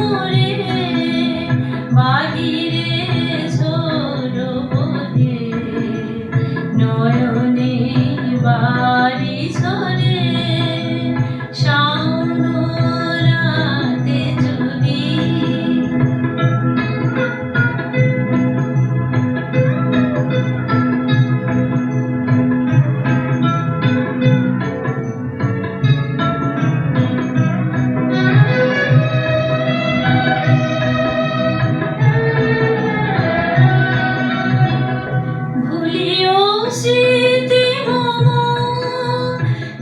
মোরে বাহিরে ঝোড়ো বোধে নয়নে বাড়ি ঝরে শাওন রাতে যদি ভুলিও স্মৃতি মম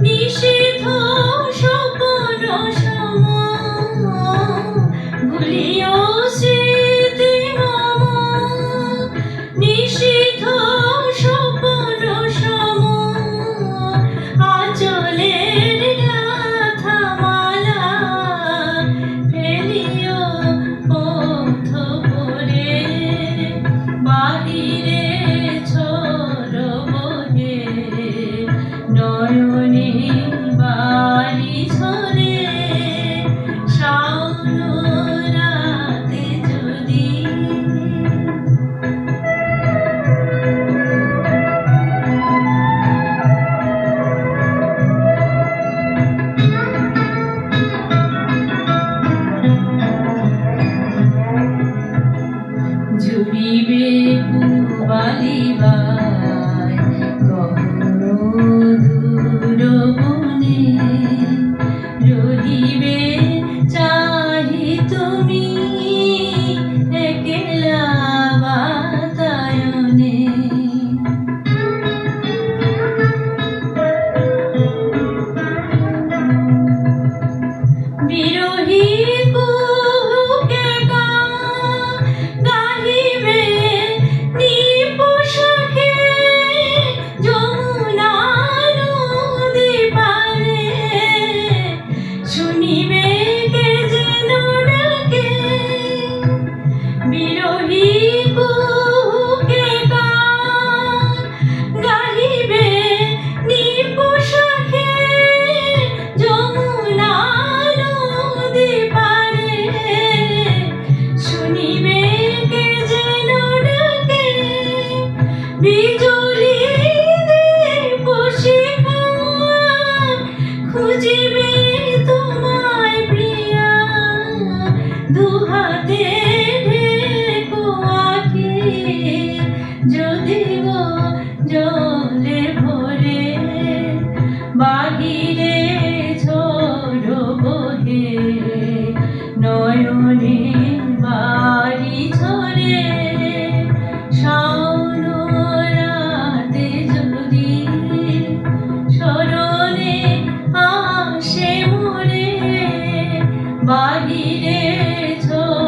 নিষিদ্ধ স্বপন সম ভুলিও স্মৃতি মম নিষিদ্ধ স্বপন সম আঁচলের গাথা মালা ফেলিও পথ পরে বাহিরে ঝোড়ো বোধে নয়নে বাড়ি ঝরে শাওন রাতে যদি জুড়িবে পুবালিবায় কখনো দূর বনে রহিবে চাহি তুমি একলা বাতায়নে বিরহী কুহুকে গাহিবে নিপুষকে যমুনা নদী পারে শুনিবে কে যেন ডাকে বিরহী কুহুকে গাহিবে নিপুষকে যমুনা নদী পারে শুনিবে কে যেন ডাকে বিজুলি দীপ শিখা খুঁজিবে তোমায় প্রিয়া দুহাতে ঢেকো আঁখি যদি গো জলে ভরে বাহিরে ঝোড়ো বোধে নয়নে বাড়ি ঝরে শাওন রাতে যদি স্মরণে আসে মোরে বাহিরে ঝোড়ো